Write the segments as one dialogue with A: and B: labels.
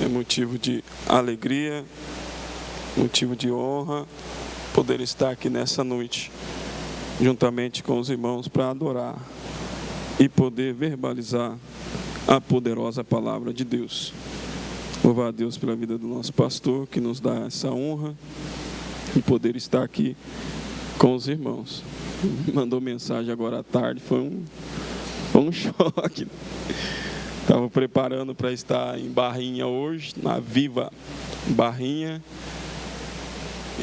A: É motivo de alegria, motivo de honra poder estar aqui nessa noite, juntamente com os irmãos, para adorar e poder verbalizar a poderosa palavra de Deus. Louvar a Deus pela vida do nosso pastor, que nos dá essa honra de poder estar aqui com os irmãos. Mandou mensagem agora à tarde, foi um choque. Estava preparando para estar em Barrinha hoje, na Viva Barrinha.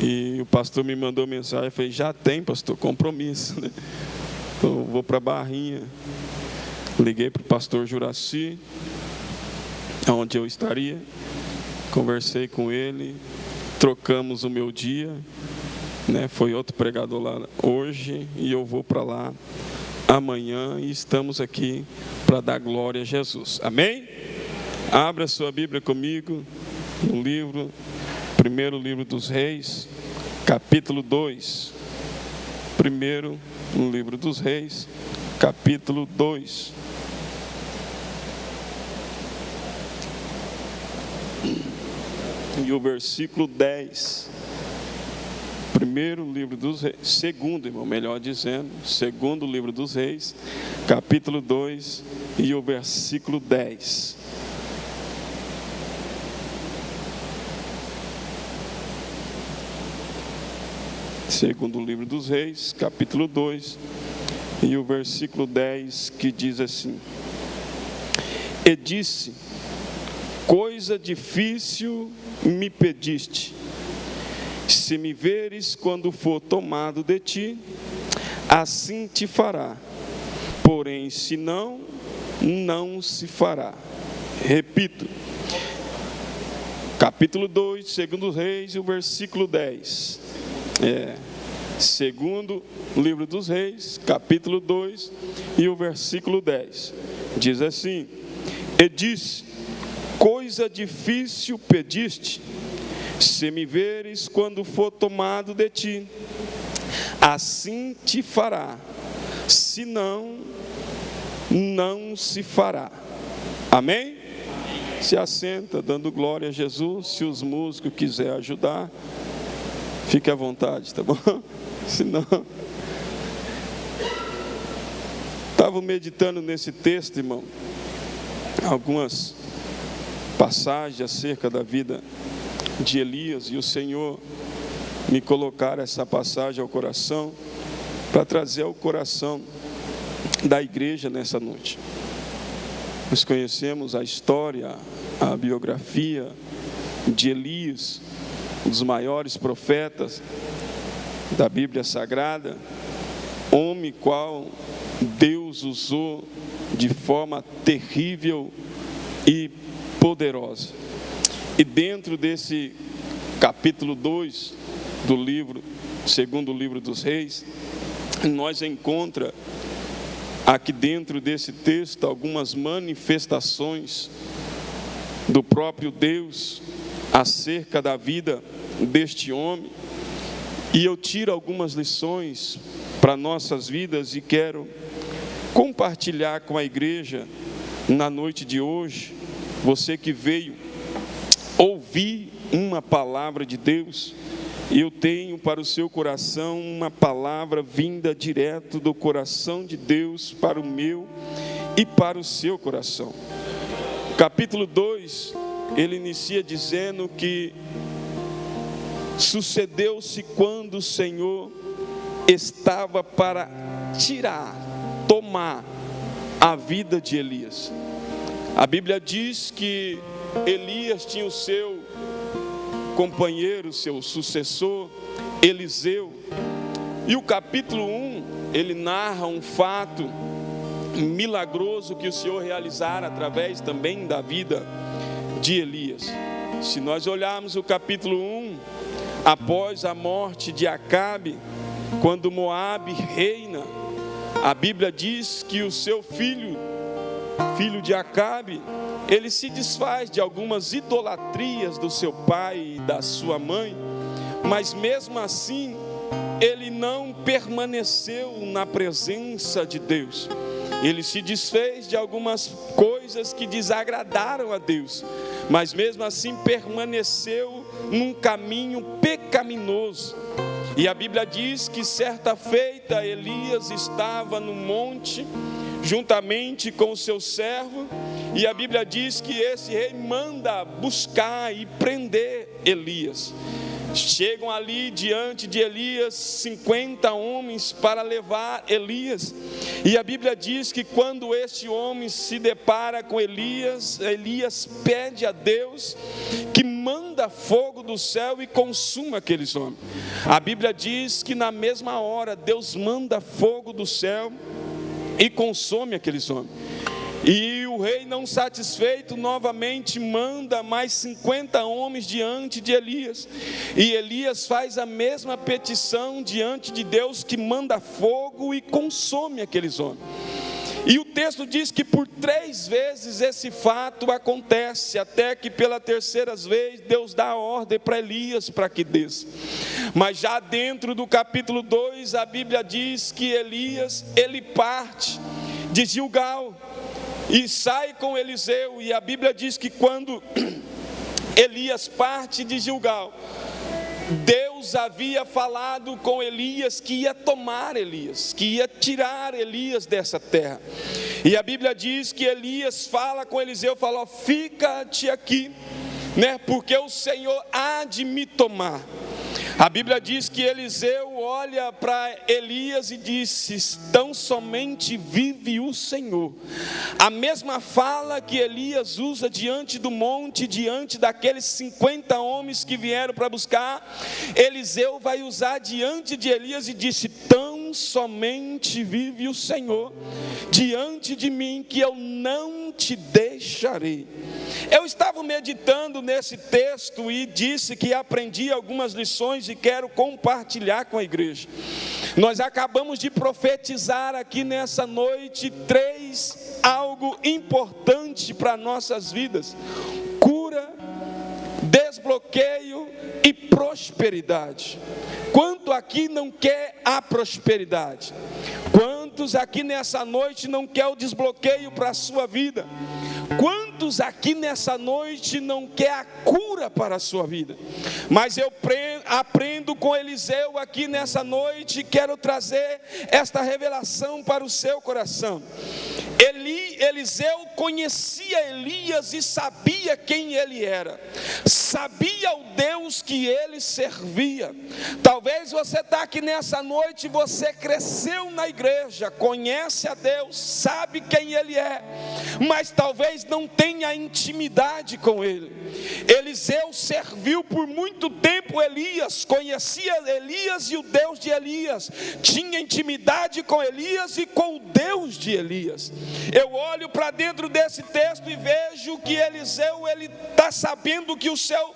A: E o pastor me mandou mensagem, eu falei, já tem, pastor, compromisso, né? Então eu vou para Barrinha. Liguei para o pastor Juraci, onde eu estaria. Conversei com ele, trocamos o meu dia, né? Foi outro pregador lá hoje e eu vou para lá amanhã e estamos aqui para dar glória a Jesus. Amém? Abra sua Bíblia comigo no livro, primeiro livro dos Reis, capítulo 2. Primeiro no livro dos Reis, capítulo 2. E o versículo 10. Primeiro livro dos Reis, segundo, irmão, melhor dizendo, segundo livro dos Reis, capítulo 2 e o versículo 10. Segundo livro dos Reis, capítulo 2 e o versículo 10, que diz assim: E disse, coisa difícil me pediste, se me veres quando for tomado de ti, assim te fará, porém se não, não se fará. Repito, capítulo 2, segundo Reis, o versículo 10. Segundo livro dos Reis, capítulo 2 e o versículo 10. Diz assim: E disse, coisa difícil pediste, se me veres quando for tomado de ti, assim te fará, se não, não se fará. Amém? Se assenta, dando glória a Jesus. Se os músicos quiserem ajudar, fique à vontade, tá bom? Se não, estava meditando nesse texto, irmão, algumas passagens acerca da vida de Elias, e o Senhor me colocar essa passagem ao coração, para trazer ao coração da igreja nessa noite. Nós conhecemos a história, a biografia de Elias, um dos maiores profetas da Bíblia Sagrada, homem qual Deus usou de forma terrível e poderosa. E dentro desse capítulo 2 do livro, segundo livro dos Reis, nós encontramos aqui dentro desse texto algumas manifestações do próprio Deus acerca da vida deste homem. E eu tiro algumas lições para nossas vidas e quero compartilhar com a igreja na noite de hoje. Você que veio ouvir uma palavra de Deus, eu tenho para o seu coração uma palavra vinda direto do coração de Deus para o meu e para o seu coração. Capítulo 2, ele inicia dizendo que sucedeu-se quando o Senhor estava para tomar a vida de Elias. A Bíblia diz que Elias tinha o seu companheiro, seu sucessor, Eliseu. E o capítulo 1, ele narra um fato milagroso que o Senhor realizara através também da vida de Elias. Se nós olharmos o capítulo 1, após a morte de Acabe, quando Moabe reina, a Bíblia diz que o seu filho de Acabe, ele se desfaz de algumas idolatrias do seu pai e da sua mãe, mas mesmo assim, ele não permaneceu na presença de Deus. Ele se desfez de algumas coisas que desagradaram a Deus, mas mesmo assim permaneceu num caminho pecaminoso. E a Bíblia diz que certa feita Elias estava no monte, juntamente com o seu servo, e a Bíblia diz que esse rei manda buscar e prender Elias. Chegam ali diante de Elias 50 homens para levar Elias, e a Bíblia diz que quando este homem se depara com Elias, Elias pede a Deus que manda fogo do céu e consuma aqueles homens. A Bíblia diz que na mesma hora Deus manda fogo do céu e consome aqueles homens. E o rei, não satisfeito, novamente manda mais 50 homens diante de Elias. E Elias faz a mesma petição diante de Deus, que manda fogo e consome aqueles homens. E o texto diz que por 3 vezes esse fato acontece, até que pela 3ª vez Deus dá a ordem para Elias para que desça. Mas já dentro do capítulo 2, a Bíblia diz que Elias, ele parte de Gilgal e sai com Eliseu. E a Bíblia diz que quando Elias parte de Gilgal, Deus havia falado com Elias que ia tomar Elias, que ia tirar Elias dessa terra. E a Bíblia diz que Elias fala com Eliseu, fala: fica-te aqui, porque o Senhor há de me tomar. A Bíblia diz que Eliseu olha para Elias e disse: tão somente vive o Senhor. A mesma fala que Elias usa diante do monte, diante daqueles 50 homens que vieram para buscar, Eliseu vai usar diante de Elias e disse: tão somente vive o Senhor diante de mim, que eu não te deixarei. Eu estava meditando nesse texto e disse que aprendi algumas lições e quero compartilhar com a igreja. Nós acabamos de profetizar aqui nessa noite 3 algo importante para nossas vidas: cura, desbloqueio e prosperidade. Quanto aqui não quer a prosperidade? Quantos aqui nessa noite não quer o desbloqueio para a sua vida? Quantos aqui nessa noite não quer a cura para a sua vida? Mas eu aprendo com Eliseu aqui nessa noite, quero trazer esta revelação para o seu coração. Eliseu conhecia Elias e sabia quem ele era, sabia o Deus que ele servia. Talvez você está aqui nessa noite, você cresceu na igreja, conhece a Deus, sabe quem ele é, mas talvez não tenha intimidade com ele. Eliseu serviu por muito tempo Elias, conhecia Elias e o Deus de Elias, tinha intimidade com Elias e com o Deus de Elias. Eu olho para dentro desse texto e vejo que Eliseu, ele está sabendo que o seu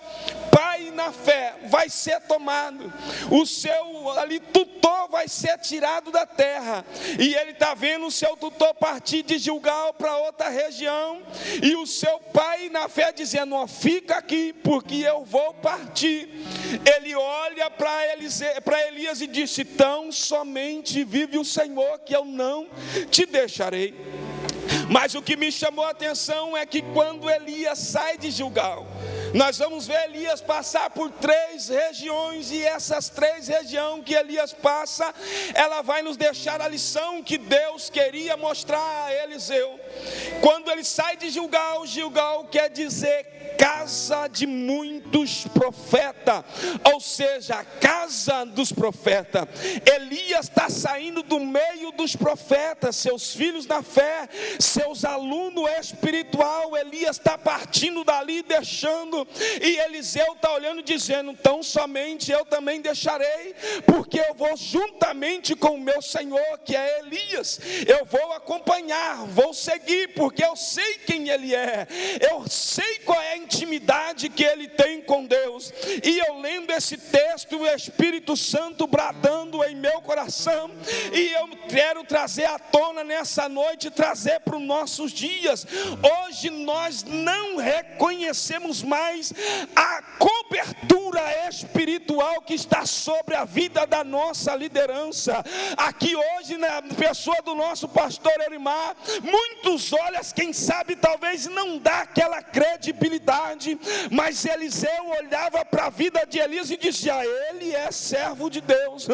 A: pai na fé vai ser tomado, o seu ali tutor vai ser tirado da terra, e ele está vendo o seu tutor partir de Gilgal para outra região, e o seu pai na fé dizendo: ó, fica aqui porque eu vou partir. Ele olha para Elias e disse: tão somente vive o Senhor, que eu não te deixarei. Mas o que me chamou a atenção é que quando Elias sai de Gilgal, nós vamos ver Elias passar por 3 regiões, e essas 3 regiões que Elias passa, ela vai nos deixar a lição que Deus queria mostrar a Eliseu. Quando ele sai de Gilgal, Gilgal quer dizer casa de muitos profetas, ou seja, a casa dos profetas. Elias está saindo do meio dos profetas, seus filhos na fé, seus alunos espiritual. Elias está partindo dali, deixando, e Eliseu está olhando dizendo: tão somente eu também deixarei, porque eu vou juntamente com o meu Senhor, que é Elias. Eu vou acompanhar, vou seguir, porque eu sei quem ele é, eu sei qual é a intimidade que ele tem com Deus. e eu lendo esse texto, o Espírito Santo bradando em meu coração, e eu quero trazer à tona nessa noite, trazer para os nossos dias. Hoje nós não reconhecemos mais a cobertura espiritual que está sobre a vida da nossa liderança. Aqui hoje, na pessoa do nosso pastor Elimar, muitos olham, quem sabe talvez não dá aquela credibilidade, mas Eliseu olhava para a vida de Elias e dizia: ele é servo de Deus,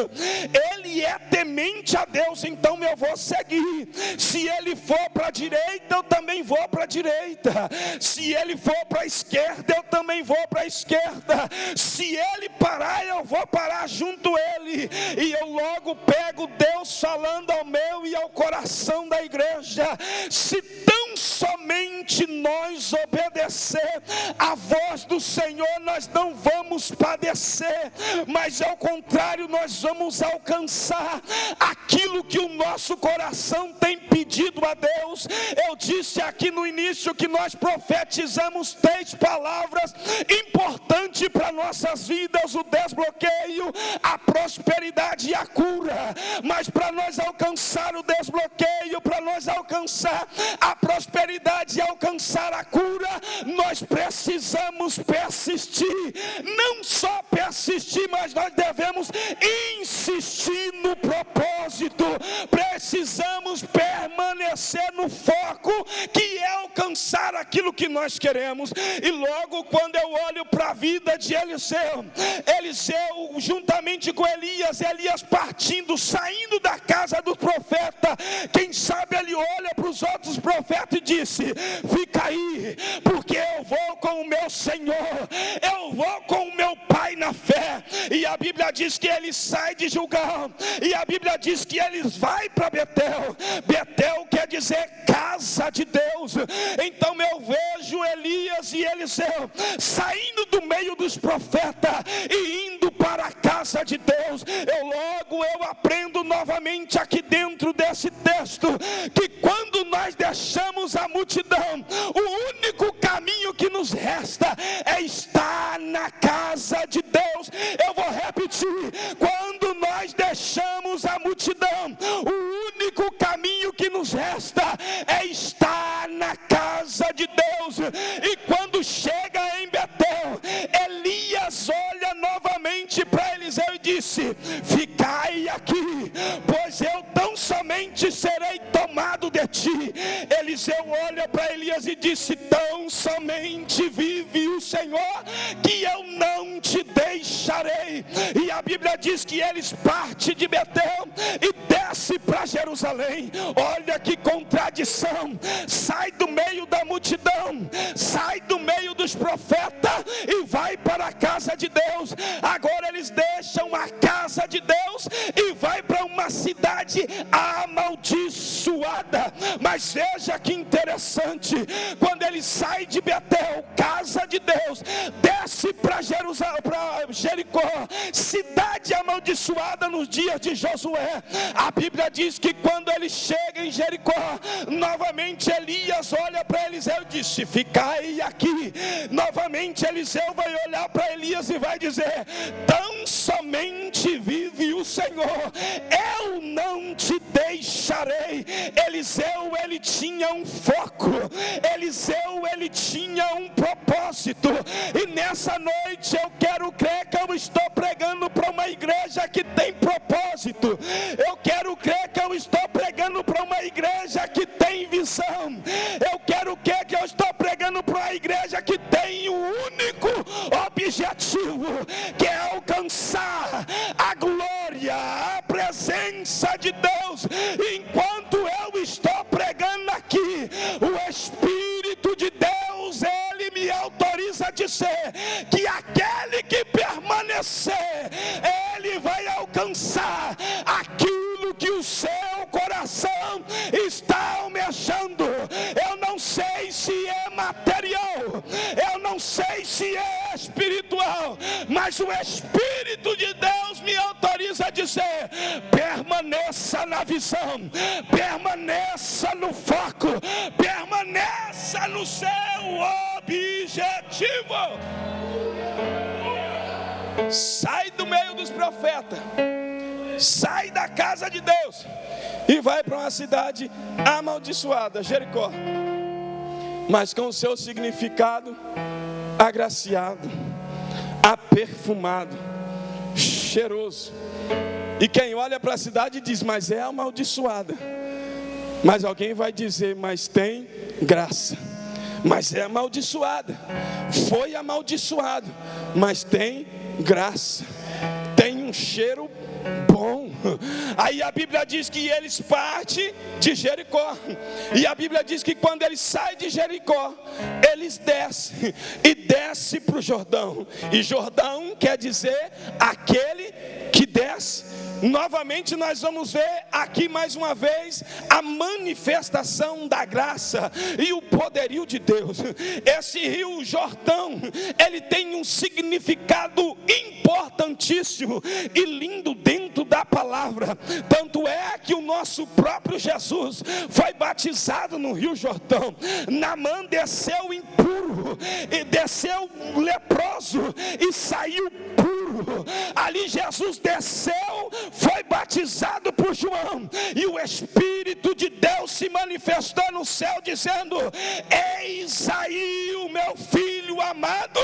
A: ele é temente a Deus, então eu vou seguir. Se ele for para a direita, eu também vou para a direita. Se ele for para a esquerda, eu também vou para a esquerda. Se ele parar, eu vou parar junto a ele. E eu logo pego Deus falando ao meu e ao coração da igreja: se tão somente nós obedecer a voz do Senhor, nós não vamos padecer, mas ao contrário, nós vamos alcançar aquilo que o nosso coração tem pedido a Deus. Eu disse aqui no início que nós profetizamos 3 palavras importantes para nossas vidas: o desbloqueio, a prosperidade e a cura. Mas para nós alcançar o desbloqueio, para nós alcançar a prosperidade e alcançar a cura, nós precisamos persistir. Não só persistir, mas nós devemos insistir no propósito. Precisamos permanecer no foco, que é alcançar aquilo que nós queremos. E logo quando eu olho para a vida de Eliseu, juntamente com Elias partindo, saindo da casa do profeta, quem sabe ele olha para os outros profetas e disse: fica aí, porque eu vou com o meu Senhor, eu vou com o meu pai na fé. E a Bíblia diz que ele sai de Gilgal, e a Bíblia diz que ele vai para Betel. Betel quer dizer casa de Deus. Então eu vejo Elias e Eliseu saindo do meio dos profetas e indo para a casa de Deus. Eu aprendo novamente aqui dentro desse texto, que quando nós deixamos a multidão, o único caminho que nos resta é estar na casa de Deus. Eu vou repetir: quando nós deixamos a multidão, o único caminho que nos resta é estar na casa de Deus. E quando chega em Betel, Elias olha novamente para Eliseu e disse: ficai aqui, pois eu tão somente serei tomado de ti. Eliseu olha para Elias e disse: tão somente vive o Senhor, que eu não te deixarei. E a Bíblia diz que eles partem de Betel e desce para Jerusalém. Olha que contradição: sai do meio da multidão, sai do meio dos profetas e vai para a casa de Deus. Agora eles deixam a casa de Deus e vai para uma cidade amaldiçoada. Mas veja que interessante: quando ele sai de Betel, casa de Deus, desce para Jerusalém, para Jericó, cidade amaldiçoada nos dias de Josué. A Bíblia diz que quando ele chega em Jericó, novamente Elias olha para Eliseu e disse: ficai aqui. Novamente Eliseu vai olhar para Elias e vai dizer: tão somente vive o Senhor, eu não te deixarei. Eliseu, ele tinha um foco, Eliseu, ele tinha um propósito. E nessa noite eu quero crer que eu estou pregando para uma igreja que tem propósito. Eu quero crer que eu estou pregando para uma igreja que tem visão. Eu quero crer que eu estou pregando para uma igreja que tem um único objetivo, que é alcançar a glória, a presença de Deus. Enquanto eu estou pregando aqui, o Espírito de Deus, ele me autoriza a dizer que aquele que permanecer, ele vai alcançar aquilo que o seu coração está almejando. Eu não sei se é material, eu não sei se é espiritual, mas o Espírito de Deus me autoriza a dizer: permaneça na visão, permaneça no foco, permaneça no seu objetivo. sai do meio dos profetas, sai da casa de Deus e vai para uma cidade amaldiçoada, Jericó, mas com o seu significado agraciado, aperfumado, cheiroso. E quem olha para a cidade diz: mas é amaldiçoada. Mas alguém vai dizer: mas tem graça. Mas é amaldiçoada, foi amaldiçoado, mas tem graça, tem um cheiro bom. Aí a Bíblia diz que eles partem de Jericó, e a Bíblia diz que quando eles saem de Jericó, eles descem, e descem para o Jordão. E Jordão quer dizer aquele que desce. Novamente nós vamos ver aqui mais uma vez a manifestação da graça e o poderio de Deus. Esse rio Jordão, ele tem um significado importantíssimo e lindo dentro da palavra. Tanto é que o nosso próprio Jesus foi batizado no rio Jordão. Naamã desceu impuro, e desceu leproso e saiu puro. Ali Jesus desceu, foi batizado por João, e o Espírito de Deus se manifestou no céu dizendo: eis aí o meu filho amado,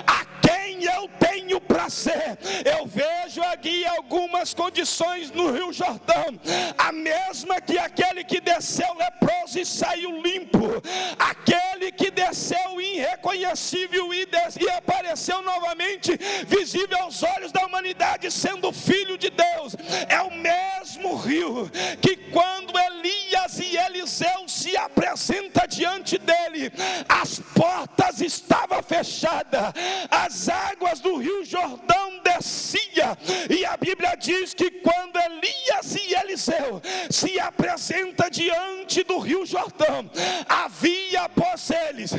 A: a quem eu tenho prazer. Eu vejo aqui algumas condições no rio Jordão, a mesma que aquele que desceu leproso e saiu limpo, aquele que desceu irreconhecível e apareceu novamente visível aos olhos da humanidade, sendo filho de Deus. É o mesmo rio que quando Elias e Eliseu se apresentam diante dele, as portas estavam fechadas, as águas do rio Jordão desciam, e a Bíblia diz que quando Elias e Eliseu se apresentam diante do rio Jordão, havia após eles,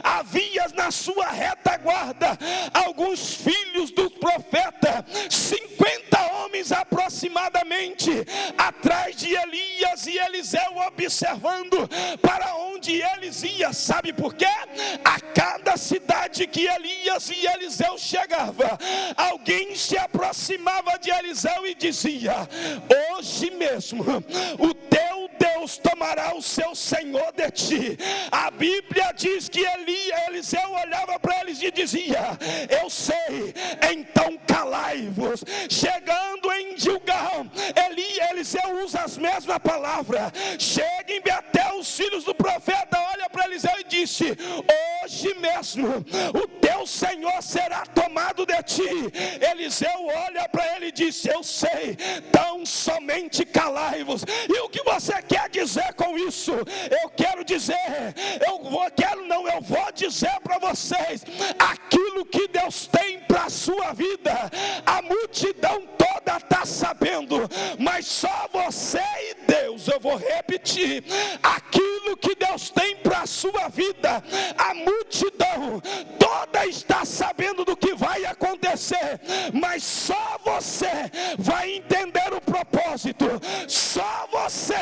A: havia na sua retaguarda alguns filhos dos profetas, 50 homens aproximadamente, atrás de Elias e Eliseu, observando para onde eles iam. Sabe por quê? A cada cidade que Elias e Eliseu chegavam, alguém se aproximava de Eliseu e dizia: hoje mesmo o teu Deus tomará o seu senhor de ti. A Bíblia diz que Eliseu olhava para eles e dizia: eu sei, então calai-vos. Chegando em Gilgal, Eliseu usa as mesmas palavras. Chega em Betel, os filhos do profeta olha para Eliseu e disse: hoje mesmo o teu senhor será tomado de ti. Eliseu olha para ele e disse: eu sei, tão somente calai-vos. E o que você quer dizer com isso? Eu quero dizer, eu vou dizer para vocês aquilo que Deus tem para a sua vida. A multidão toda está sabendo, mas só você e Deus. Eu vou repetir: aquilo que Deus tem para a sua vida, a multidão toda está sabendo do que vai acontecer, mas só você vai entender o propósito. Só você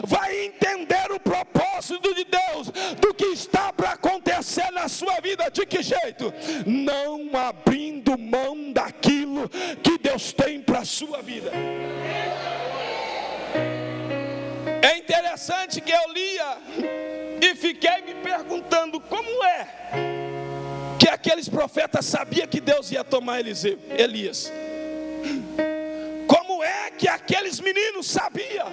A: vai entender o propósito de Deus, do que está para acontecer na sua vida. De que jeito? Não abrindo mão daquilo que Deus tem para a sua vida. É interessante que eu lia e fiquei me perguntando: como é que aqueles profetas sabiam que Deus ia tomar Elias? Como é que aqueles meninos sabiam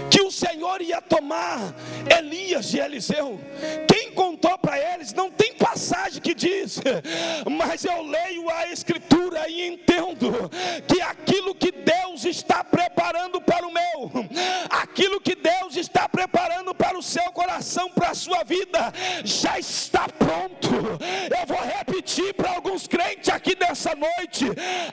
A: que o Senhor ia tomar Elias de Eliseu? Quem contou para eles? Não tem passagem que diz, mas eu leio a Escritura e entendo que aquilo que Deus está preparando para o meu, aquilo que Deus está preparando para o seu coração, para a sua vida, já está pronto. Eu vou repetir para alguns crentes aqui dessa noite: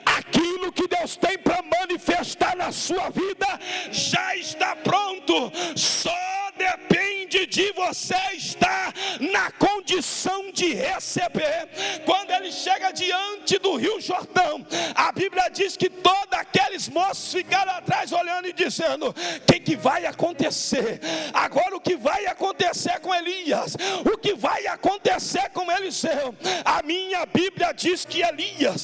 A: aquilo que Deus tem para manifestar na sua vida já está pronto. Só depende de você estar na condição de receber. Quando ele ele chega diante do Rio Jordão, a Bíblia diz que todos aqueles moços ficaram atrás olhando e dizendo: o que vai acontecer? Agora o que vai acontecer com Elias? O que vai acontecer com Eliseu? A minha Bíblia diz que Elias,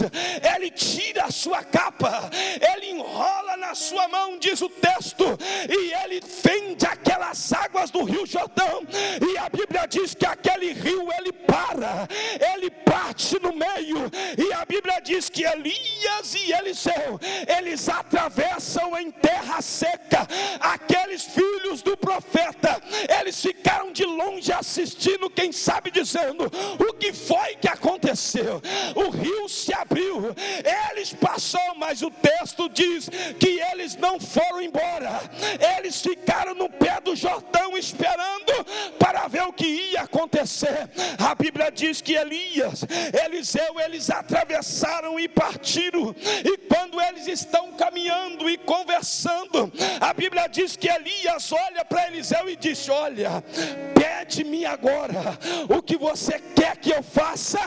A: ele tira a sua capa, ele enrola na sua mão, diz o texto, e ele fende aquelas águas do Rio Jordão, e a Bíblia diz que aquele rio, ele para, ele parte no meio, e a Bíblia diz que Elias e Eliseu, eles atravessam em terra seca. Aqueles filhos do profeta, eles ficaram de longe assistindo, quem sabe dizendo: o que foi que aconteceu? O rio se abriu, eles passaram, mas o texto diz que eles não foram embora, eles ficaram no pé do Jordão esperando para ver o que ia acontecer. A Bíblia diz que Elias, Eliseu, eles atravessaram e partiram, e quando eles estão caminhando e conversando, a Bíblia diz que Elias olha para Eliseu e disse: olha, pede-me agora o que você quer que eu faça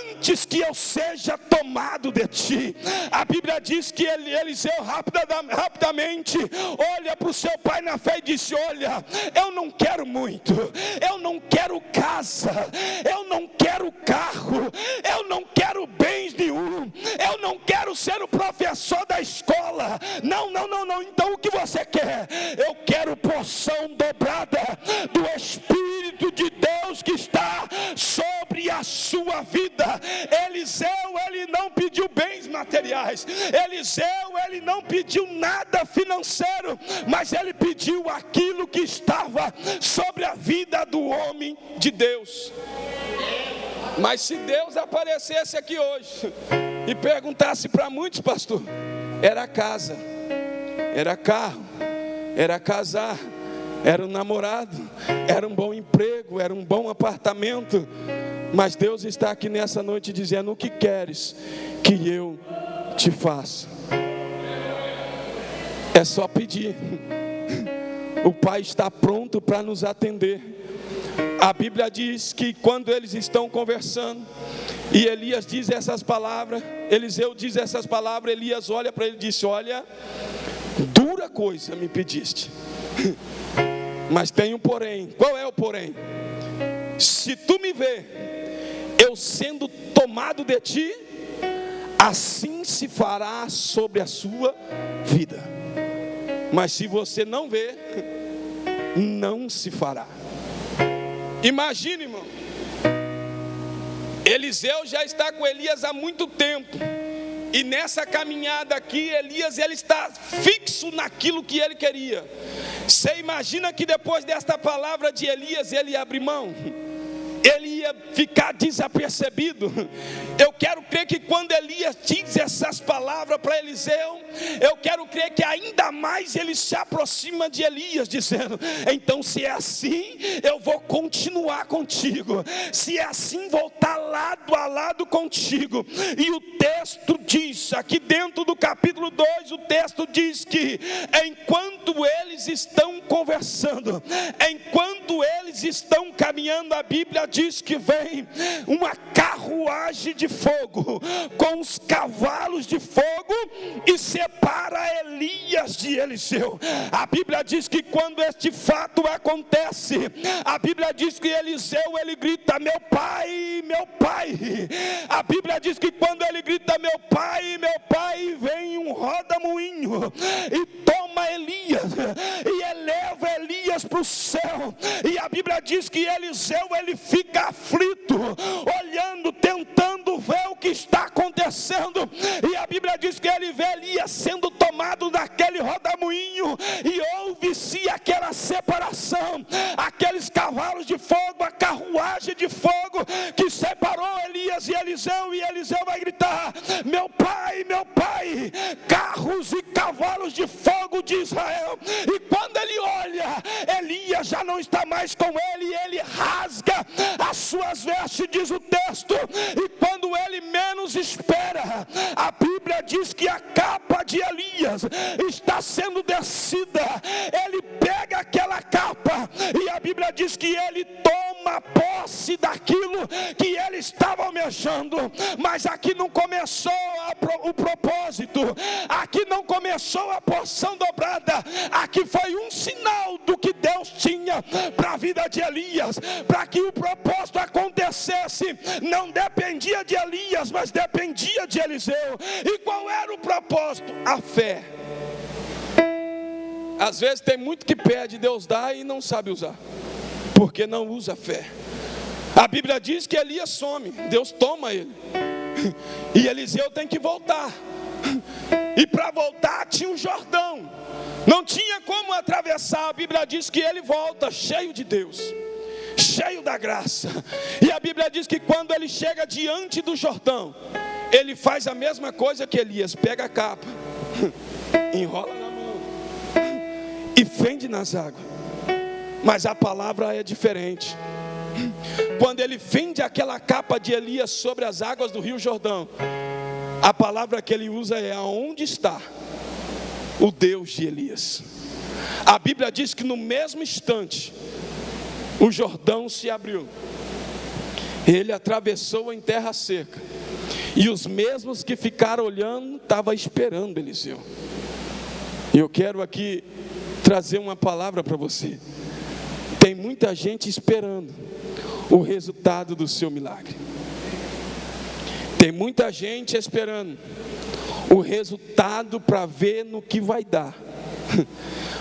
A: antes que eu seja tomado de ti. A Bíblia diz que Eliseu rapidamente olha para o seu pai na fé e disse: olha, eu não quero muito, eu não quero casa, eu não quero carro, eu não quero bens nenhum, eu não quero ser o professor da escola, não, então o que você quer? Eu quero porção dobrada do Espírito de Deus que está sobre a sua vida. Eliseu, ele não pediu bens materiais, Eliseu, ele não pediu nada financeiro, mas ele pediu aquilo que estava sobre a vida do homem de Deus. Mas se Deus aparecesse aqui hoje e perguntasse para muitos, pastor, era casa, era carro, era casar, era um namorado, era um bom emprego, era um bom apartamento. Mas Deus está aqui nessa noite dizendo: o que queres que eu te faça? É só pedir. O Pai está pronto para nos atender. A Bíblia diz que quando eles estão conversando, e Elias diz essas palavras, Eliseu diz essas palavras, Elias olha para ele e disse: olha, dura coisa me pediste, mas tem um porém. Qual é o porém? Se tu me ver eu sendo tomado de ti, assim se fará sobre a sua vida. Mas se você não ver, não se fará. Imagine, irmão, Eliseu já está com Elias há muito tempo, e nessa caminhada aqui, Elias, ele está fixo naquilo que ele queria. Você imagina que depois desta palavra de Elias, ele ia abrir mão? Ele ia ficar desapercebido? Eu quero crer que quando Elias diz essas palavras para Eliseu, eu quero crer que ainda mais ele se aproxima de Elias, dizendo: então se é assim, eu vou continuar contigo, se é assim, vou estar lado a lado contigo. E o texto diz, aqui dentro do capítulo 2, o texto diz que enquanto eles estão conversando, enquanto eles estão caminhando, a Bíblia diz que vem uma carruagem de fogo com os cavalos de fogo e separa Elias de Eliseu. A Bíblia diz que quando este fato acontece, a Bíblia diz que Eliseu, ele grita: meu pai, meu pai. A Bíblia diz que quando ele grita meu pai, vem um roda-moinho e toma Elias e eleva Elias para o céu. E a Bíblia diz que Eliseu, ele fica aflito, olhando, tentando ver o que está acontecendo. E a Bíblia diz que ele vê Elias sendo tomado naquele rodamuinho, e houve-se aquela separação, aqueles cavalos de fogo, a carruagem de fogo que separou Elias e Eliseu vai gritar: meu pai, carros e cavalos de fogo de Israel. E quando ele olha, Elias já não está mais com ele, e ele rasga as suas vestes, diz o texto. E quando ele menos espera, a Bíblia diz que a capa de Elias está sendo descida. Ele pega aquela capa e a Bíblia diz que ele toma posse daquilo que ele estava almejando. Mas aqui não começou o propósito, aqui não começou a porção dobrada, aqui foi um sinal do que Deus tinha para a vida de Elias. Para que o propósito acontecesse, não dependia de Elias, mas dependia de Eliseu. E qual era o propósito? A fé. Às vezes tem muito que pede, Deus dá e não sabe usar, porque não usa a fé. A Bíblia diz que Elias some, Deus toma ele, e Eliseu tem que voltar. E para voltar tinha um Jordão, não tinha como atravessar. A Bíblia diz que ele volta cheio de Deus, cheio da graça. E a Bíblia diz que quando ele chega diante do Jordão, ele faz a mesma coisa que Elias, pega a capa, enrola na mão e fende nas águas. Mas a palavra é diferente. Quando ele fende aquela capa de Elias sobre as águas do rio Jordão, a palavra que ele usa é: aonde está o Deus de Elias? A Bíblia diz que no mesmo instante o Jordão se abriu, ele atravessou em terra seca, e os mesmos que ficaram olhando estavam esperando Eliseu. E eu quero aqui trazer uma palavra para você. Tem muita gente esperando o resultado do seu milagre. Tem muita gente esperando o resultado para ver no que vai dar.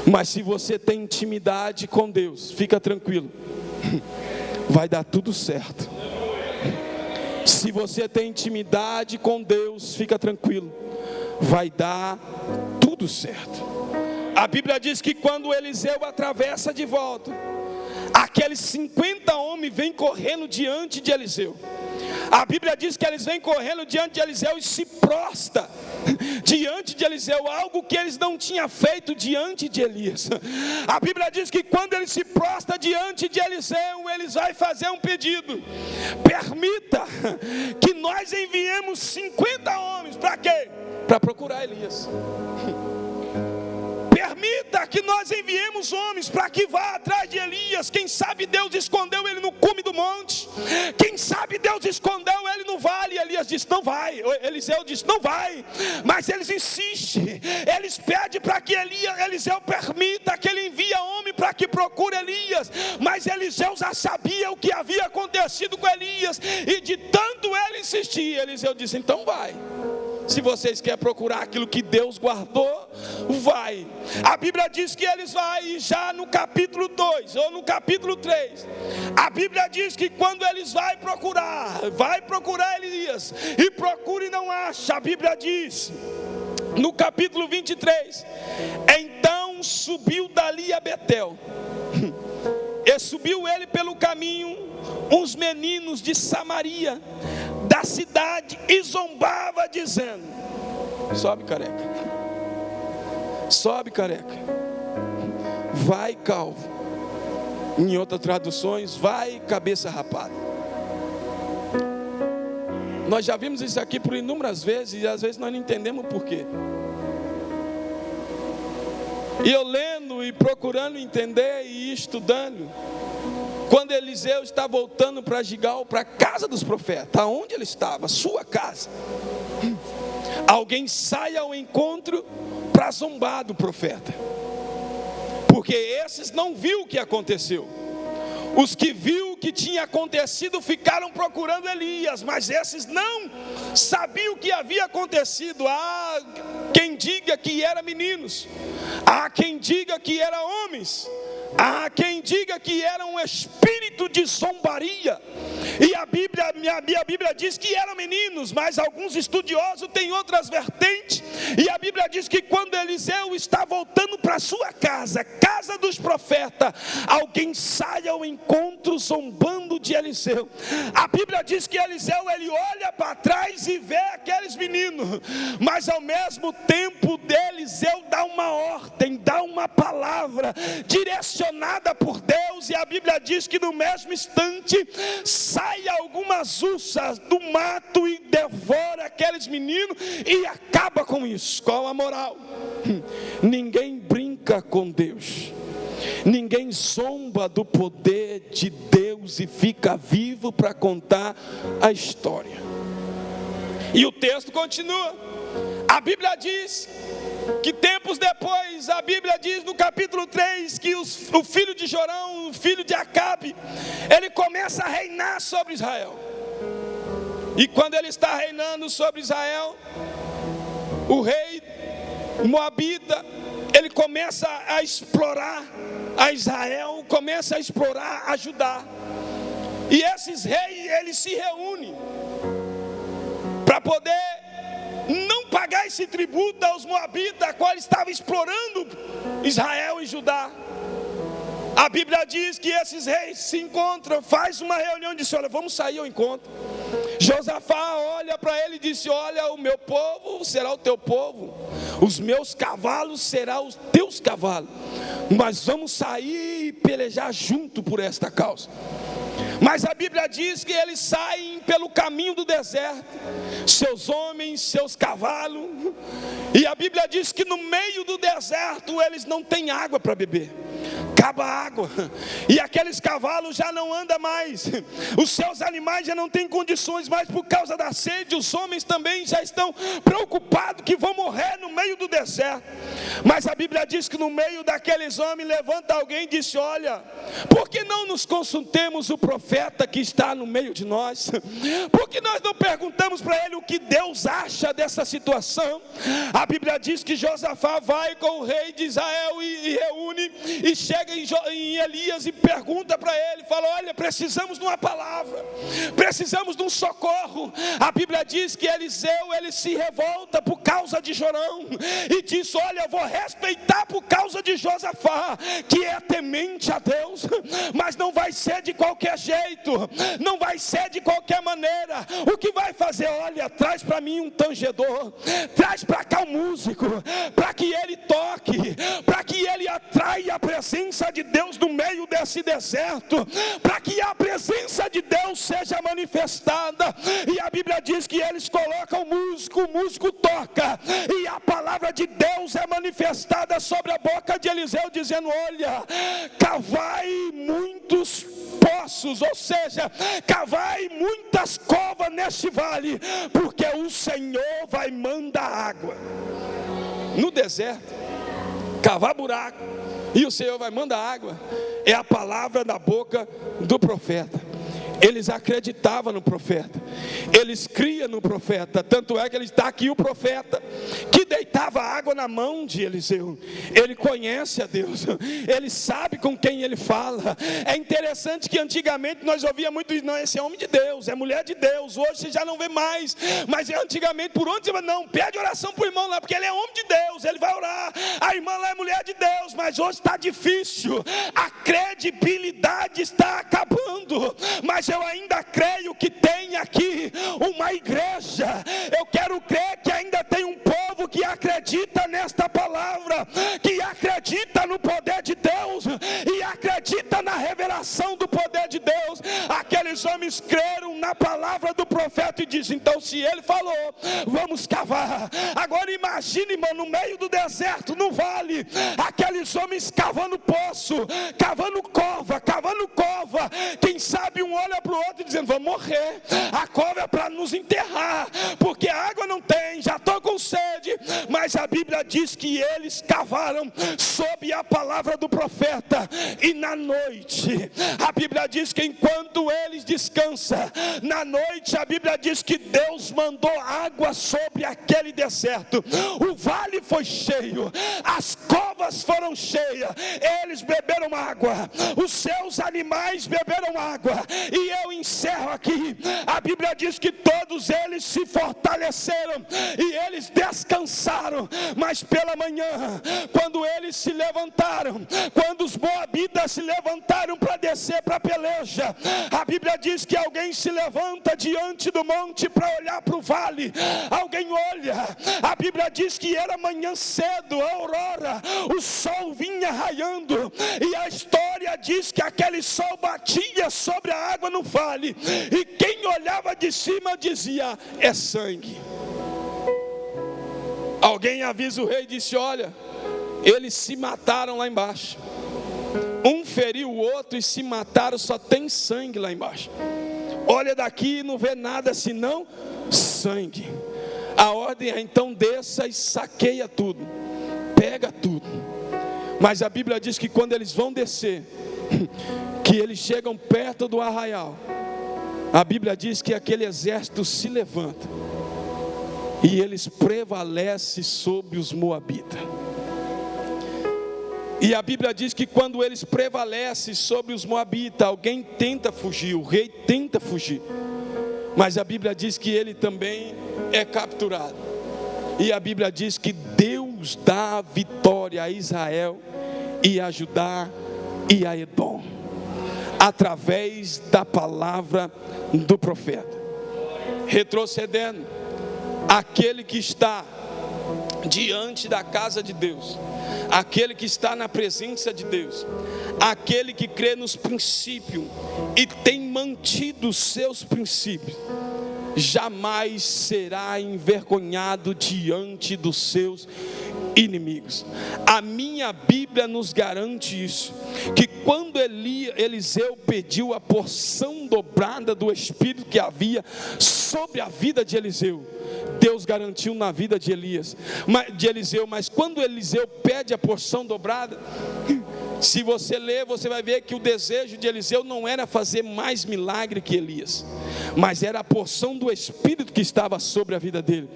A: Mas se você tem intimidade com Deus, fica tranquilo, vai dar tudo certo. Se você tem intimidade com Deus, fica tranquilo, vai dar tudo certo. A Bíblia diz que quando Eliseu atravessa de volta, aqueles 50 homens vêm correndo diante de Eliseu. A Bíblia diz que eles vêm correndo diante de Eliseu e se prostam diante de Eliseu, algo que eles não tinham feito diante de Elias. A Bíblia diz que quando ele se prostra diante de Eliseu, eles vai fazer um pedido: permita que nós enviemos 50 homens. Para quê? Para procurar Elias. Permita que nós enviemos homens para que vá atrás de Elias. Quem sabe Deus escondeu ele no cume do monte, quem sabe Deus escondeu ele no vale. Elias disse: não vai. Eliseu disse: não vai. Mas eles insistem, eles pedem para que Eliseu permita que ele envie homem para que procure Elias. Mas Eliseu já sabia o que havia acontecido com Elias, e de tanto ele insistir, Eliseu disse: então vai. Se vocês querem procurar aquilo que Deus guardou, vai. A Bíblia diz que eles vão, e já no capítulo 2 ou no capítulo 3, a Bíblia diz que quando eles vai procurar Elias, e procura e não acha. A Bíblia diz no capítulo 23: então subiu dali a Betel, e subiu ele pelo caminho uns meninos de Samaria, da cidade, e zombava dizendo: sobe careca, sobe careca, vai calvo. Em outras traduções, vai cabeça rapada. Nós já vimos isso aqui por inúmeras vezes, e às vezes nós não entendemos o porquê. E eu lendo e procurando entender e estudando, quando Eliseu está voltando para Gigal, para a casa dos profetas, aonde ele estava, sua casa, alguém sai ao encontro para zombar do profeta, porque esses não viu o que aconteceu. Os que viu o que tinha acontecido ficaram procurando Elias, mas esses não sabiam o que havia acontecido. Há quem diga que eram meninos, há quem diga que eram homens, há quem diga que era um espírito de zombaria. E a Bíblia diz que eram meninos, mas alguns estudiosos têm outras vertentes. E a Bíblia diz que quando Eliseu está voltando para sua casa, casa dos profetas, alguém sai ao encontro zombando de Eliseu. A Bíblia diz que Eliseu, ele olha para trás e vê aqueles meninos, mas ao mesmo tempo Eliseu dá uma ordem, dá uma palavra, direciona direcionada por Deus, e a Bíblia diz que no mesmo instante sai algumas ursas do mato e devora aqueles meninos e acaba com isso. Qual a moral? Ninguém brinca com Deus, ninguém zomba do poder de Deus e fica vivo para contar a história. E o texto continua. A Bíblia diz que tempos depois, a Bíblia diz no capítulo 3, que o filho de Jorão, o filho de Acabe, ele começa a reinar sobre Israel. E quando ele está reinando sobre Israel, o rei moabita, ele começa a explorar a Israel, começa a explorar a Judá. E esses reis, eles se reúnem para poder não pagar esse tributo aos moabitas, a qual estava explorando Israel e Judá. A Bíblia diz que esses reis se encontram, faz uma reunião e diz: olha, vamos sair ao encontro. Josafá olha para ele e disse: olha, o meu povo será o teu povo, os meus cavalos serão os teus cavalos, mas vamos sair e pelejar junto por esta causa. Mas a Bíblia diz que eles saem pelo caminho do deserto, seus homens, seus cavalos, e a Bíblia diz que no meio do deserto eles não têm água para beber. Acaba a água, e aqueles cavalos já não andam mais, os seus animais já não têm condições mais por causa da sede, os homens também já estão preocupados que vão morrer no meio do deserto. Mas a Bíblia diz que no meio daqueles homens levanta alguém e disse: olha, por que não nos consultemos o profeta que está no meio de nós? Por que nós não perguntamos para ele o que Deus acha dessa situação? A Bíblia diz que Josafá vai com o rei de Israel e reúne, e chega em Elias e pergunta para ele, fala: olha, precisamos de uma palavra, precisamos de um socorro. A Bíblia diz que Eliseu, ele se revolta por causa de Jorão, e diz: olha, eu vou respeitar por causa de Josafá, que é temente a Deus, mas não vai ser de qualquer jeito, não vai ser de qualquer maneira. O que vai fazer? Olha, traz para mim um tangedor, traz para cá um músico, para que ele toque, para que ele atraia a presença de Deus no meio desse deserto, para que a presença de Deus seja manifestada. E a Bíblia diz que eles colocam o músico toca, e a palavra de Deus é manifestada sobre a boca de Eliseu, dizendo: olha, cavai muitos poços, ou seja, cavai muitas covas neste vale, porque o Senhor vai mandar água. No deserto, cavar buraco, e o Senhor vai mandar água, é a palavra da boca do profeta. Eles acreditavam no profeta, eles criam no profeta, tanto é que ele está aqui, o profeta que deitava água na mão de Eliseu. Ele conhece a Deus, ele sabe com quem ele fala. É interessante que antigamente nós ouvíamos muito isso: não, esse é homem de Deus, é mulher de Deus. Hoje você já não vê mais, mas antigamente, por onde você vai? Não, pede oração para o irmão lá, porque ele é homem de Deus, ele vai orar. A irmã lá é mulher de Deus, mas hoje está difícil, a credibilidade está acabando. Mas eu ainda creio que tem aqui uma igreja, eu quero crer que ainda tem um povo que acredita nesta palavra, que acredita no poder de Deus e acredita na revelação do poder de Deus. Aqueles homens creram na palavra do profeta e dizem: então se ele falou, vamos cavar. Agora imagine, irmão, no meio do deserto, no vale, aqueles homens cavando poço, cavando cova, quem sabe um olha para o outro dizendo: vamos morrer, a cova é para nos enterrar, porque a água não tem, já estou com sede. Mas a Bíblia diz que eles cavaram sob a palavra do profeta, e na noite, a Bíblia diz que enquanto eles descansam, na noite a Bíblia diz que Deus mandou água sobre aquele deserto. O vale foi cheio, as covas foram cheias, eles beberam água, os seus animais beberam água. E eu encerro aqui, a Bíblia diz que todos eles se fortaleceram e eles descansaram. Mas pela manhã, quando eles se levantaram, quando os moabitas se levantaram para descer para a peleja, a Bíblia diz que alguém se levanta diante do monte para olhar para o vale. Alguém olha, a Bíblia diz que era manhã cedo, a aurora, o sol vinha raiando, e a história diz que aquele sol batia sobre a água no vale, e quem olhava de cima dizia: é sangue. Alguém avisa o rei e disse: olha, eles se mataram lá embaixo. Um feriu o outro e se mataram, só tem sangue lá embaixo. Olha daqui e não vê nada senão sangue. A ordem é: então desça e saqueia tudo, pega tudo. Mas a Bíblia diz que quando eles vão descer, que eles chegam perto do arraial, a Bíblia diz que aquele exército se levanta e eles prevalecem sobre os moabitas. E a Bíblia diz que quando eles prevalecem sobre os moabitas, alguém tenta fugir, o rei tenta fugir, mas a Bíblia diz que ele também é capturado. E a Bíblia diz que Deus dá a vitória a Israel e a Judá e a Edom, através da palavra do profeta. Retrocedendo, aquele que está diante da casa de Deus, aquele que está na presença de Deus, aquele que crê nos princípios e tem mantido os seus princípios, jamais será envergonhado diante dos seus inimigos. A minha Bíblia nos garante isso, que quando Eliseu pediu a porção dobrada do Espírito que havia sobre a vida de Eliseu, Deus garantiu na vida de Eliseu. Mas quando Eliseu pede a porção dobrada, se você ler, você vai ver que o desejo de Eliseu não era fazer mais milagre que Elias, mas era a porção do Espírito que estava sobre a vida dele.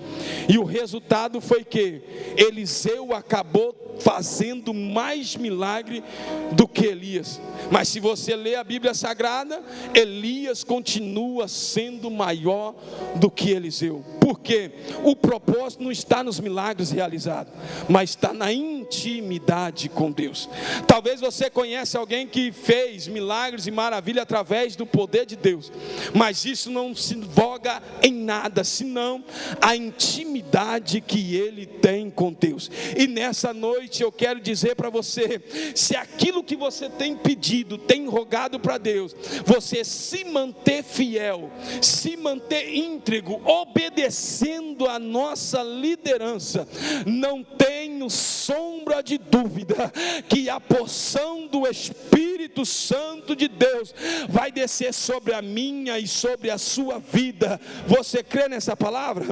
A: E o resultado foi que Eliseu acabou fazendo mais milagre do que Elias. Mas se você ler a Bíblia Sagrada, Elias continua sendo maior do que Eliseu. Por quê? O propósito não está nos milagres realizados, mas está na intimidade com Deus. Talvez você conhece alguém que fez milagres e maravilha através do poder de Deus, mas isso não se voga em nada, senão a intimidade que ele tem com Deus. E nessa noite eu quero dizer para você, se aquilo que você tem pedido, tem rogado para Deus, você se manter fiel, se manter íntegro, obedecendo a nossa liderança, não tenho sombra de dúvida que a porção do Espírito Santo de Deus vai descer sobre a minha e sobre a sua vida. Você crê nessa palavra?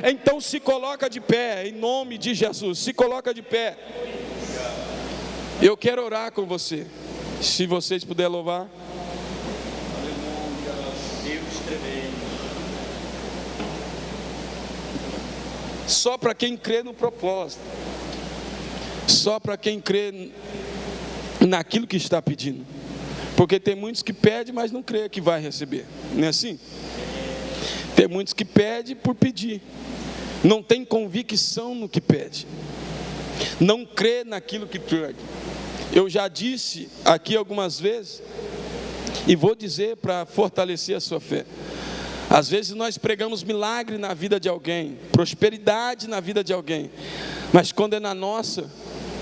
A: Então se coloca de pé, em nome de Jesus, se coloca de pé. Eu quero orar com você. Se vocês puderem louvar. Só para quem crê no propósito, só para quem crê naquilo que está pedindo, porque tem muitos que pedem, mas não crê que vai receber, não é assim? Tem muitos que pedem por pedir, não tem convicção no que pede, não crê naquilo que pede. Eu já disse aqui algumas vezes, e vou dizer para fortalecer a sua fé. Às vezes nós pregamos milagre na vida de alguém, prosperidade na vida de alguém, mas quando é na nossa,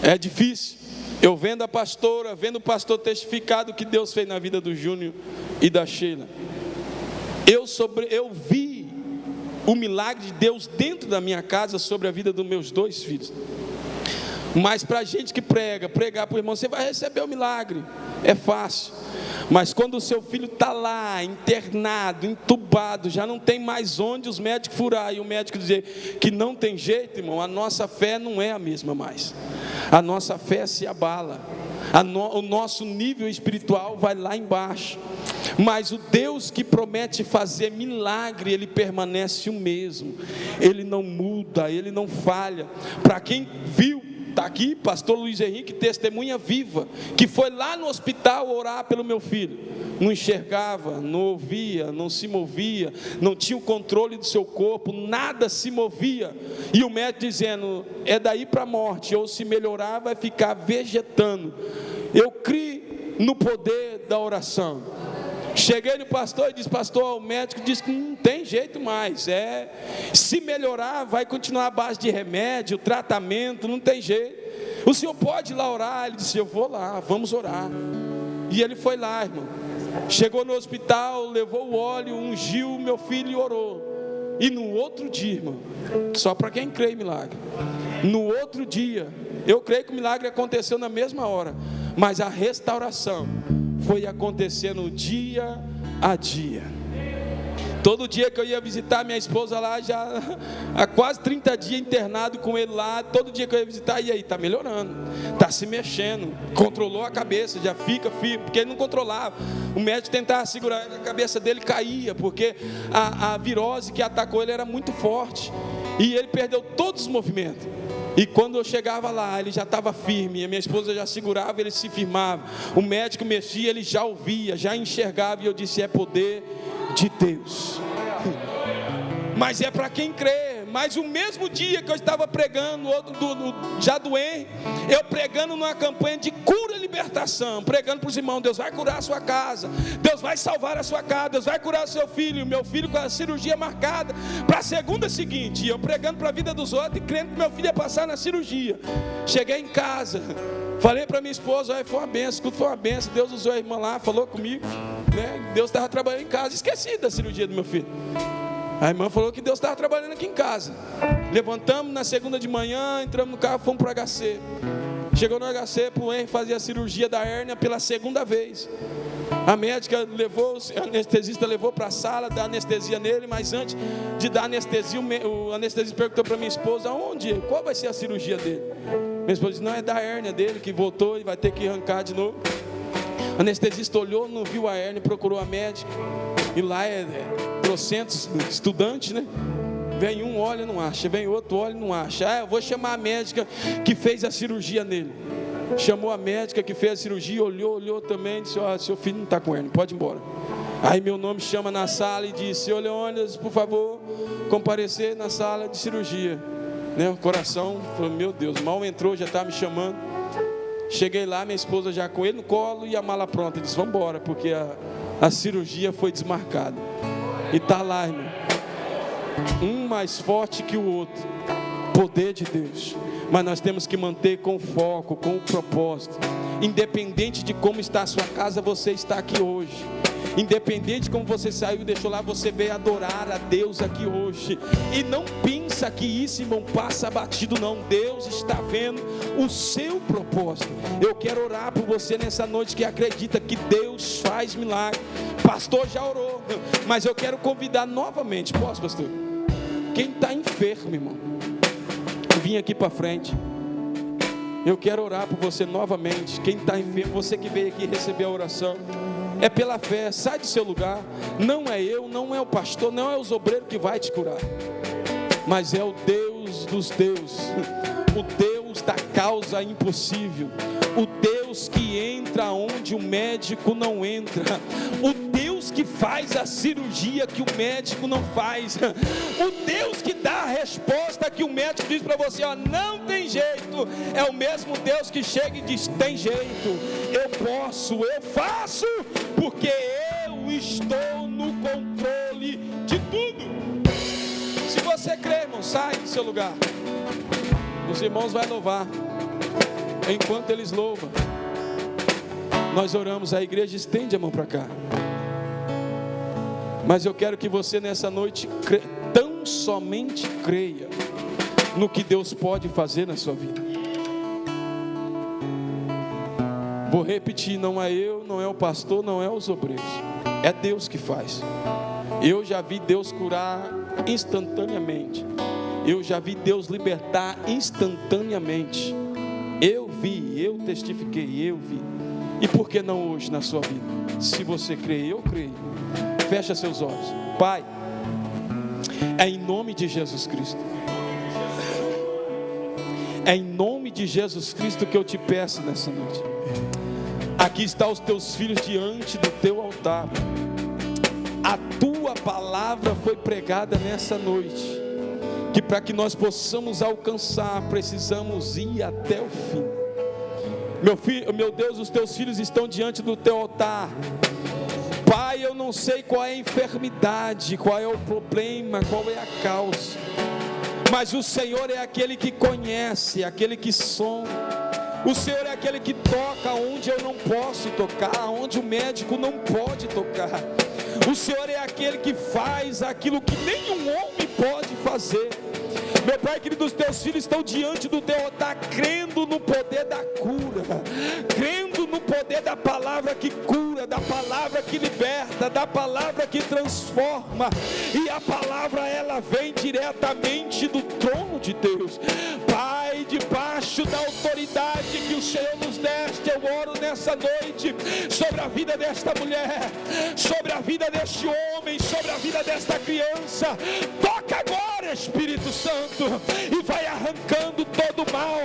A: é difícil. Eu vendo a pastora, vendo o pastor testificar do que Deus fez na vida do Júnior e da Sheila, eu vi o milagre de Deus dentro da minha casa sobre a vida dos meus 2 filhos. Mas para a gente que pregar para o irmão, você vai receber o milagre, é fácil. Mas quando o seu filho está lá, internado, entubado, já não tem mais onde os médicos furar, e o médico dizer que não tem jeito, irmão, a nossa fé não é a mesma mais. A nossa fé se abala, o nosso nível espiritual vai lá embaixo. Mas o Deus que promete fazer milagre, Ele permanece o mesmo, Ele não muda, Ele não falha. Para quem viu, está aqui, pastor Luiz Henrique, testemunha viva, que foi lá no hospital orar pelo meu filho, não enxergava, não ouvia, não se movia, não tinha o controle do seu corpo, nada se movia, e o médico dizendo, é daí para a morte, ou se melhorar vai ficar vegetando. Eu criei no poder da oração. Cheguei no pastor e disse: pastor, o médico disse que não tem jeito mais, se melhorar vai continuar à base de remédio, tratamento, não tem jeito, o senhor pode ir lá orar? Ele disse: eu vou lá, vamos orar. E ele foi lá, irmão, chegou no hospital, levou o óleo, ungiu meu filho e orou. E no outro dia, irmão, só para quem crê em milagre, no outro dia, eu creio que o milagre aconteceu na mesma hora, mas a restauração foi acontecendo dia a dia. Todo dia que eu ia visitar minha esposa lá, já há quase 30 dias internado com ele lá, todo dia que eu ia visitar, e aí, está melhorando, está se mexendo, controlou a cabeça, já fica firme, porque ele não controlava, o médico tentava segurar, a cabeça dele caía, porque a virose que atacou ele era muito forte, e ele perdeu todos os movimentos. E quando eu chegava lá, ele já estava firme, a minha esposa já segurava, ele se firmava, o médico mexia, ele já ouvia, já enxergava, e eu disse: é poder de Deus. Mas é para quem crê. Mas o mesmo dia que eu estava pregando, já doente, eu pregando numa campanha de cura e libertação, pregando para os irmãos: Deus vai curar a sua casa, Deus vai salvar a sua casa, Deus vai curar o seu filho, meu filho com a cirurgia marcada para a segunda seguinte, e eu pregando para a vida dos outros e crendo que meu filho ia passar na cirurgia. Cheguei em casa, falei para minha esposa: foi uma benção, foi uma benção, Deus usou a irmã lá, falou comigo, né? Deus estava trabalhando em casa, esqueci da cirurgia do meu filho. A irmã falou que Deus estava trabalhando aqui em casa. Levantamos na segunda de manhã, entramos no carro, fomos para o HC. Chegou no HC, para o Henry fazer a cirurgia da hérnia pela segunda vez. A médica levou, a anestesista levou para a sala, dar anestesia nele, mas antes de dar anestesia, o anestesista perguntou para minha esposa: qual vai ser a cirurgia dele? Minha esposa disse: não, é da hérnia dele, que voltou e vai ter que arrancar de novo. O anestesista olhou, não viu a hérnia, procurou a médica. E lá trocentos estudantes, né? Vem um, olha, não acha. Vem outro, olha, não acha. Eu vou chamar a médica que fez a cirurgia nele. Chamou a médica que fez a cirurgia, olhou também, disse: seu filho não está com hérnia, pode ir embora. Aí meu nome chama na sala e disse: ô Leônidas, por favor, comparecer na sala de cirurgia, né? O coração falou: meu Deus, mal entrou, já está me chamando. Cheguei lá, minha esposa já com ele no colo e a mala pronta. Disse: vamos embora, porque a cirurgia foi desmarcada. E está lá, irmão, um mais forte que o outro, poder de Deus. Mas nós temos que manter com foco, com o propósito. Independente de como está a sua casa, você está aqui hoje. Independente de como você saiu e deixou lá, você veio adorar a Deus aqui hoje. E não pensa que isso, irmão, passa batido, não. Deus está vendo o seu propósito. Eu quero orar por você nessa noite que acredita que Deus faz milagre. Pastor já orou, mas eu quero convidar novamente. Posso, pastor? Quem está enfermo, irmão, vim aqui para frente. Eu quero orar por você novamente. Quem está enfermo, você que veio aqui receber a oração, é pela fé. Sai do seu lugar. Não é eu, não é o pastor, não é os obreiros que vai te curar, mas é o Deus dos deuses, o Deus da causa impossível, o Deus que entra onde o médico não entra, o Deus que faz a cirurgia que o médico não faz, o Deus que dá a resposta que o médico diz para você: não tem jeito. É o mesmo Deus que chega e diz: tem jeito, eu posso, eu faço, porque eu estou no controle de tudo. Se você crê, irmão, sai do seu lugar. Os irmãos vão louvar. Enquanto eles louvam, nós oramos. A igreja estende a mão para cá. Mas eu quero que você nessa noite tão somente creia no que Deus pode fazer na sua vida. Vou repetir: não é eu, não é o pastor, não é os obreiros, é Deus que faz. Eu já vi Deus curar instantaneamente. Eu já vi Deus libertar instantaneamente. Eu vi, eu testifiquei, eu vi. E por que não hoje na sua vida? Se você crê, eu creio. Fecha seus olhos. Pai, é em nome de Jesus Cristo. É em nome de Jesus Cristo que eu te peço nessa noite. Aqui estão os teus filhos diante do teu altar. A tua palavra foi pregada nessa noite, que para que nós possamos alcançar, precisamos ir até o fim. Meu Deus, os teus filhos estão diante do teu altar. Pai, eu não sei qual é a enfermidade, qual é o problema, qual é a causa, mas o Senhor é aquele que conhece, aquele que sonda. O Senhor é aquele que toca onde eu não posso tocar, onde o médico não pode tocar. O Senhor é aquele que faz aquilo que nenhum homem pode fazer. Meu Pai querido, os teus filhos estão diante do teu altar, crendo no poder da cura, crendo no poder da palavra que cura, da palavra que liberta, da palavra que transforma. E a palavra, ela vem diretamente do trono de Deus. Pai, debaixo da autoridade que o Senhor nos deste, eu oro nessa noite sobre a vida desta mulher, sobre a vida deste homem, sobre a vida desta criança. Toca agora, Espírito Santo, e vai arrancando todo o mal,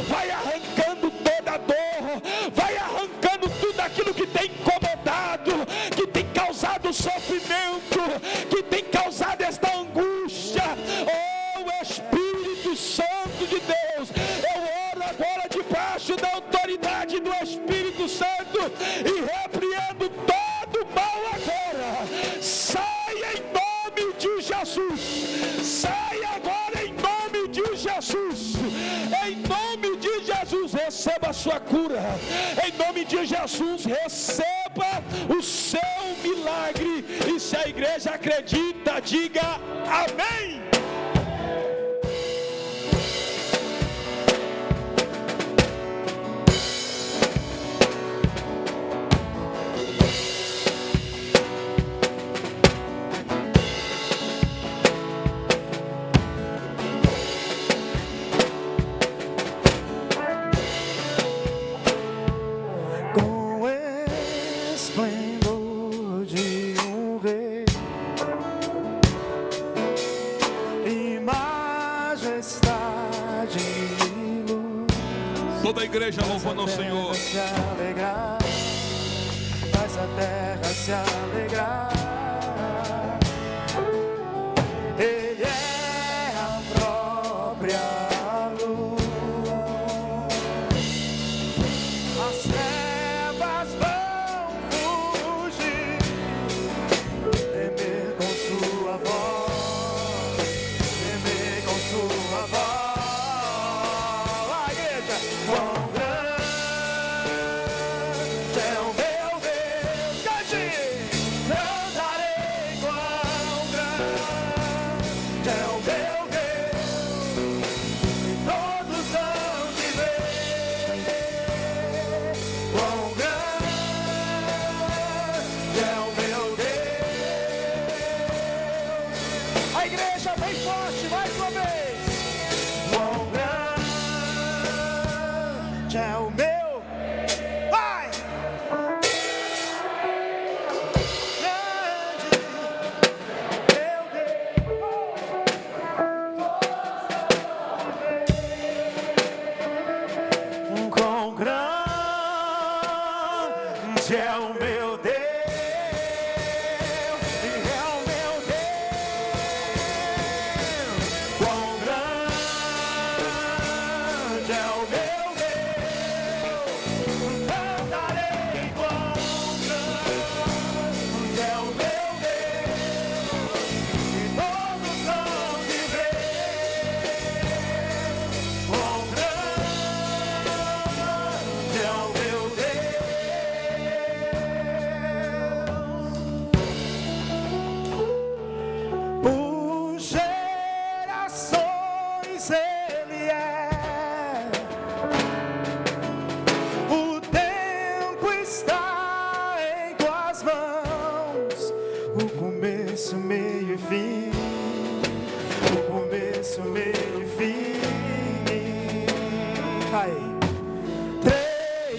A: vai arrancando toda a dor, vai arrancando tudo aquilo que tem incomodado, que tem causado sofrimento, que tem causado esta angústia. Oh, Espírito Santo de Deus, eu oro agora debaixo da autoridade do Espírito Santo e repreendo todo o mal agora. Saia em nome de Jesus, saia agora em nome de Jesus, em nome de Jesus. Receba a sua cura, em nome de Jesus. Receba o seu milagre. E se a igreja acredita, diga amém.
B: Toda a igreja louvando ao Senhor.
C: Se alegrar, faz a terra se alegrar. Ele é a própria luz. As trevas vão fugir, temer com sua voz, temer com sua voz.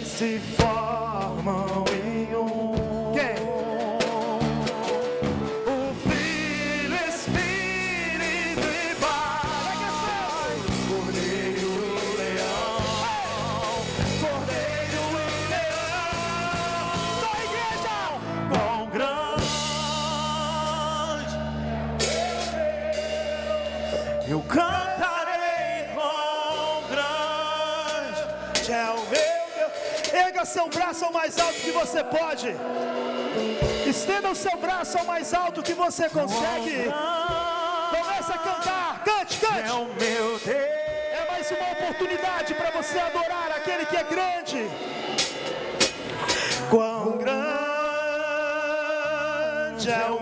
C: Se formam em um. O Filho, Espírito e paz. Cordeiro e leão. Cordeiro e leão. Da igreja. Quão grande. Eu cantarei quão grande é o meu Deus.
D: Erga seu braço ao mais alto que você pode. Estenda o seu braço ao mais alto que você consegue. Comece a cantar. Cante, cante.
C: É o meu Deus.
D: É mais uma oportunidade para você adorar aquele que é grande. Quão grande é o